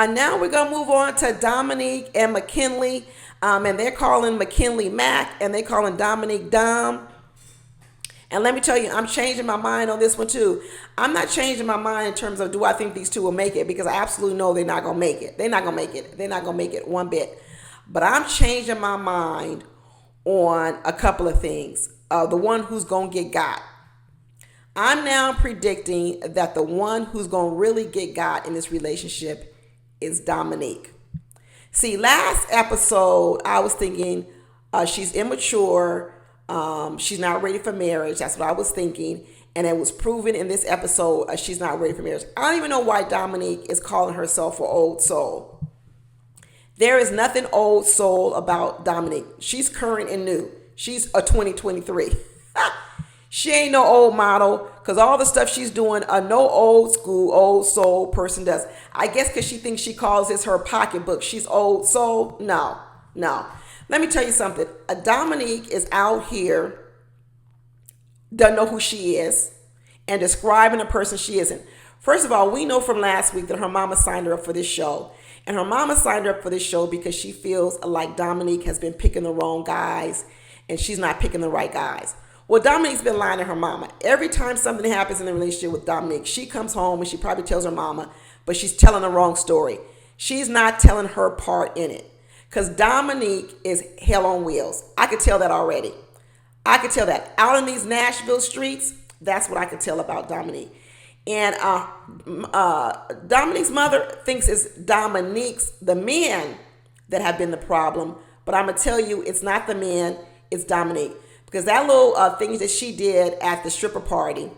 Now we're going to move on to Dominique and McKinley. And they're calling McKinley Mack and they're calling Dominique Dom. And let me tell you, I'm changing my mind on this one too. I'm not changing my mind in terms of do I think these two will make it, because I absolutely know they're not going to make it. They're not going to make it. They're not going to make it one bit. But I'm changing my mind on a couple of things. The one who's going to get got. I'm now predicting that the one who's going to really get got in this relationship is Dominique. See, last episode, I was thinking she's immature. She's not ready for marriage. That's what I was thinking. And it was proven in this episode she's not ready for marriage. I don't even know why Dominique is calling herself an old soul. There is nothing old soul about Dominique. She's current and new. She's a 2023. She ain't no old model, because all the stuff she's doing, no old school, old soul person does. I guess because she thinks she calls this her pocketbook. She's old soul. No. Let me tell you something. Dominique is out here, doesn't know who she is, and describing a person she isn't. First of all, we know from last week that her mama signed her up for this show. And her mama signed her up for this show because she feels like Dominique has been picking the wrong guys and she's not picking the right guys. Well, Dominique's been lying to her mama. Every time something happens in the relationship with Dominique, she comes home and she probably tells her mama, but she's telling the wrong story. She's not telling her part in it. Because Dominique is hell on wheels. I could tell that already. I could tell that. Out in these Nashville streets, that's what I could tell about Dominique. And Dominique's mother thinks it's the men that have been the problem. But I'm going to tell you, it's not the men, it's Dominique. Because that little thing that she did at the stripper party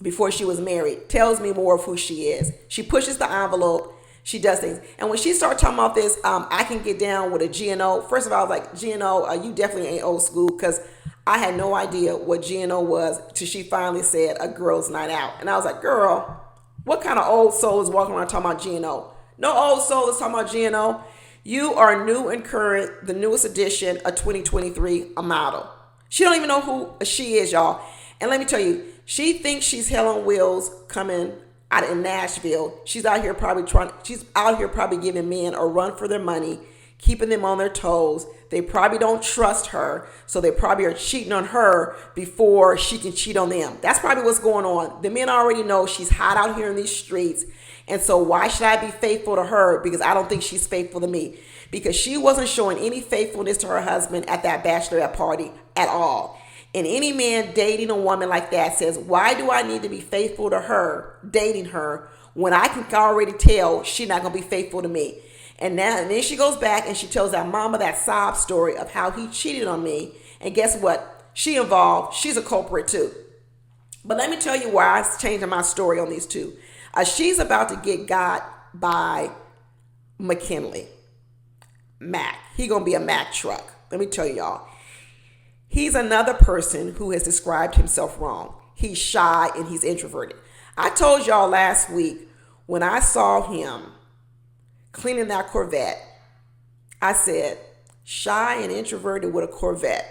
before she was married tells me more of who she is. She pushes the envelope. She does things. And when she started talking about this, I can get down with a G&O. First of all, I was like, G&O, you definitely ain't old school, because I had no idea what G&O was till she finally said a girl's night out. And I was like, girl, what kind of old soul is walking around talking about G&O? No old soul is talking about G&O. You are new and current, the newest edition of 2023, a model. She don't even know who she is, y'all. And let me tell you, she thinks she's hell on wheels coming out in Nashville. She's out here probably giving men a run for their money, keeping them on their toes. They probably don't trust her, so they probably are cheating on her before she can cheat on them. That's probably what's going on. The men already know she's hot out here in these streets, and so why should I be faithful to her? Because I don't think she's faithful to me. Because she wasn't showing any faithfulness to her husband at that bachelorette party at all. And any man dating a woman like that says, why do I need to be faithful to her, dating her, when I can already tell she's not going to be faithful to me? And then she goes back and she tells that mama that sob story of how he cheated on me. And guess what? She involved. She's a culprit too. But let me tell you why I'm changing my story on these two. She's about to get got by McKinley Mack. He going to be a Mack truck. Let me tell y'all. He's another person who has described himself wrong. He's shy and he's introverted. I told y'all last week when I saw him cleaning that Corvette, I said, shy and introverted with a Corvette.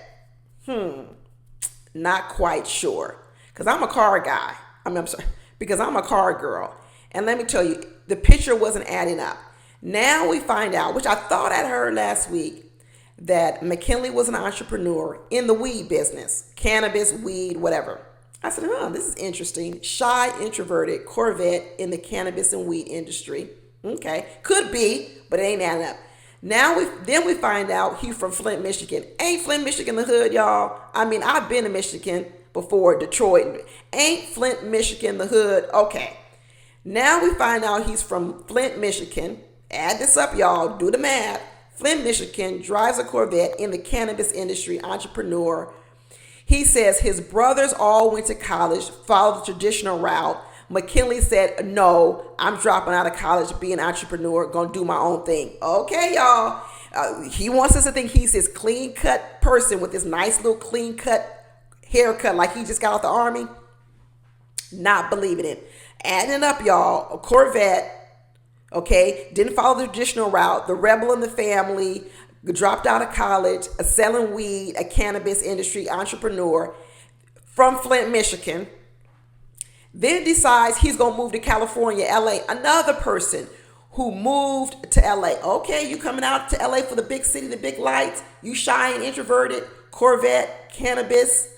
Not quite sure. Because I'm a car guy. I'm sorry. Because I'm a car girl. And let me tell you, the picture wasn't adding up. Now we find out, which I thought I'd heard last week, that McKinley was an entrepreneur in the weed business, cannabis, weed, whatever. I said, this is interesting. Shy, introverted, Corvette in the cannabis and weed industry. Okay, could be, but it ain't adding up. Now we find out he's from Flint, Michigan. Ain't Flint, Michigan the hood, y'all? I mean, I've been to Michigan before, Detroit. Ain't Flint, Michigan the hood? Okay. Now we find out he's from Flint, Michigan. Add this up, y'all. Do the math. Flint, Michigan, drives a Corvette in the cannabis industry, entrepreneur. He says his brothers all went to college, followed the traditional route. McKinley said, no, I'm dropping out of college, be an entrepreneur, gonna do my own thing. Okay, y'all. He wants us to think he's this clean-cut person with this nice little clean-cut haircut like he just got out the army. Not believing it. Adding it up, y'all. A Corvette. Okay, didn't follow the traditional route, the rebel in the family, dropped out of college, selling weed, a cannabis industry entrepreneur from Flint, Michigan. Then decides he's going to move to California, LA. Another person who moved to LA. Okay, you coming out to LA for the big city, the big lights. You shy and introverted, Corvette, cannabis,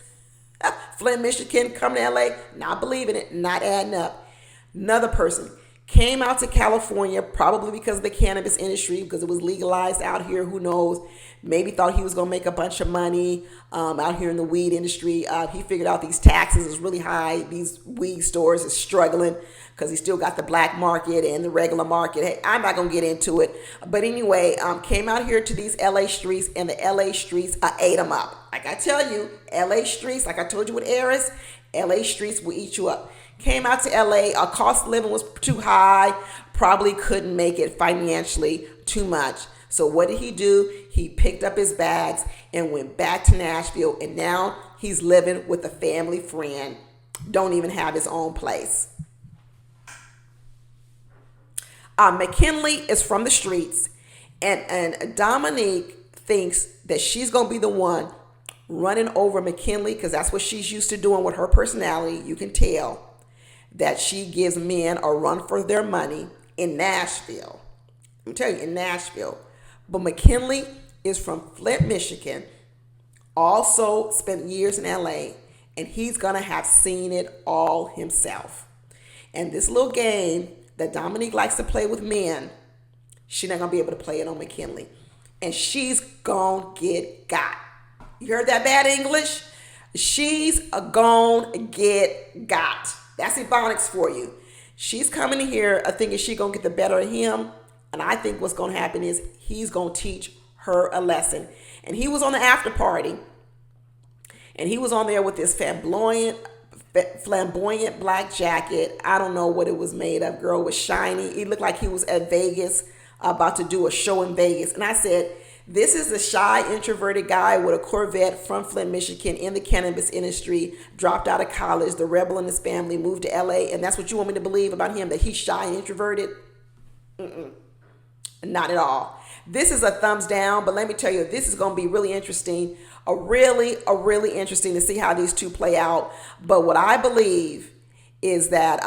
Flint, Michigan, coming to LA, not believing it, not adding up. Another person came out to California, probably because of the cannabis industry, because it was legalized out here. Who knows? Maybe thought he was going to make a bunch of money out here in the weed industry. He figured out these taxes is really high. These weed stores is struggling because he still got the black market and the regular market. Hey, I'm not going to get into it. But anyway, came out here to these LA streets, and the LA streets ate him up. Like I tell you, LA streets, like I told you with Eris, LA streets will eat you up. Came out to LA, cost of living was too high, probably couldn't make it financially too much. So what did he do? He picked up his bags and went back to Nashville, and now he's living with a family friend. Don't even have his own place. McKinley is from the streets, and Dominique thinks that she's going to be the one running over McKinley, because that's what she's used to doing with her personality. You can tell that she gives men a run for their money in Nashville. I'm telling you, in Nashville. But McKinley is from Flint, Michigan, also spent years in LA, and he's going to have seen it all himself. And this little game that Dominique likes to play with men, she's not going to be able to play it on McKinley. And she's going to get got. You heard that bad English? She's going to get got. That's Ebonics for you. She's coming in here thinking she's going to get the better of him. And I think what's going to happen is he's going to teach her a lesson. And he was on the after party. And he was on there with this flamboyant black jacket. I don't know what it was made of. Girl, it was shiny. He looked like he was at Vegas, about to do a show in Vegas. And I said, this is a shy, introverted guy with a Corvette from Flint, Michigan, in the cannabis industry, dropped out of college, the rebel in his family, moved to LA, and that's what you want me to believe about him, that he's shy and introverted? Not at all. This is a thumbs down, but let me tell you, this is going to be really interesting, really interesting to see how these two play out. But what I believe is that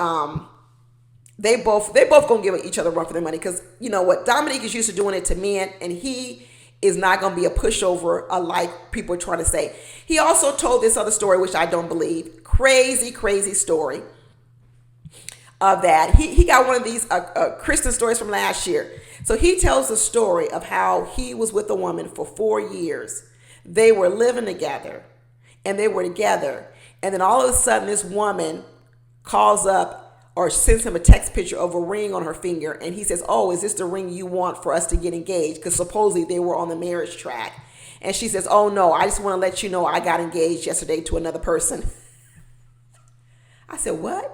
they both going to give each other a run for their money, because you know what, Dominique is used to doing it to men, and he is not going to be a pushover like people are trying to say. He also told this other story, which I don't believe. Crazy story of that. He got one of these Christian stories from last year. So he tells the story of how he was with a woman for 4 years. They were living together, and they were together. And then all of a sudden, this woman calls up or sends him a text picture of a ring on her finger. And he says, oh, is this the ring you want for us to get engaged? Because supposedly they were on the marriage track. And she says, oh, no, I just want to let you know I got engaged yesterday to another person. I said, what?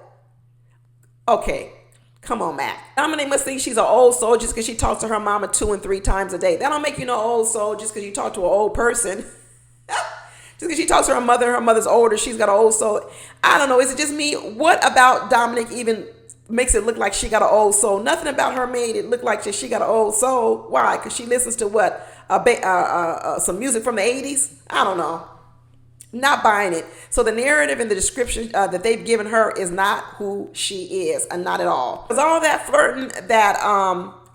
Okay, come on, Mac. Dominique must think she's an old soul just because she talks to her mama 2 and 3 times a day. That don't make you no old soul just because you talk to an old person. Just because she talks to her mother's older, she's got an old soul. I don't know. Is it just me? What about Dominique even makes it look like she got an old soul? Nothing about her made it look like she got an old soul. Why? Because she listens to what? Some music from the 80s? I don't know. Not buying it. So the narrative and the description that they've given her is not who she is, and not at all. Because all that flirting that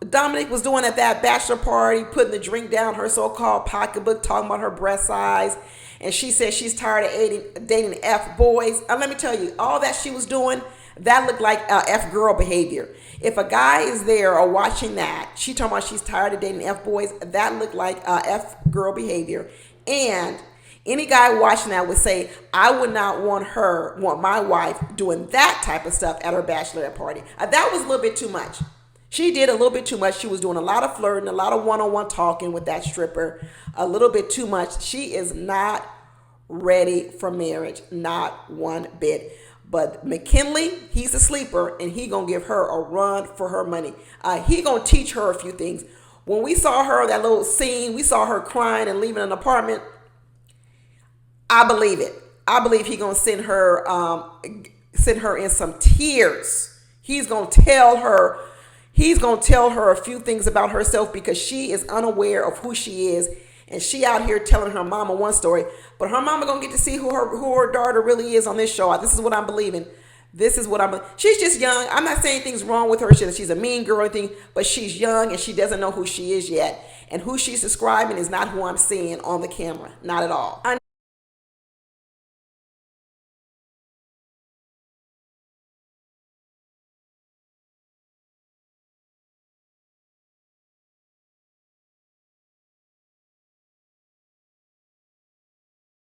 Dominique was doing at that bachelor party, putting the drink down her so-called pocketbook, talking about her breast size, and she said she's tired of dating F boys. Let me tell you, all that she was doing, that looked like F girl behavior. If a guy is there or watching that, she talking about she's tired of dating F boys, that looked like F girl behavior. And any guy watching that would say, I would not want my wife doing that type of stuff at her bachelorette party. That was a little bit too much. She did a little bit too much. She was doing a lot of flirting, a lot of one-on-one talking with that stripper, a little bit too much. She is not ready for marriage, not one bit. But McKinley, he's a sleeper, and he gonna give her a run for her money. He gonna teach her a few things. When we saw her, that little scene, we saw her crying and leaving an apartment. I believe it. I believe he gonna send her in some tears. He's gonna tell her a few things about herself, because she is unaware of who she is, and she out here telling her mama one story, but her mama gonna get to see who her daughter really is on this show. This is what I'm believing. This is what she's just young. I'm not saying things wrong with her. She's a mean girl or anything, but she's young and she doesn't know who she is yet. And who she's describing is not who I'm seeing on the camera. Not at all.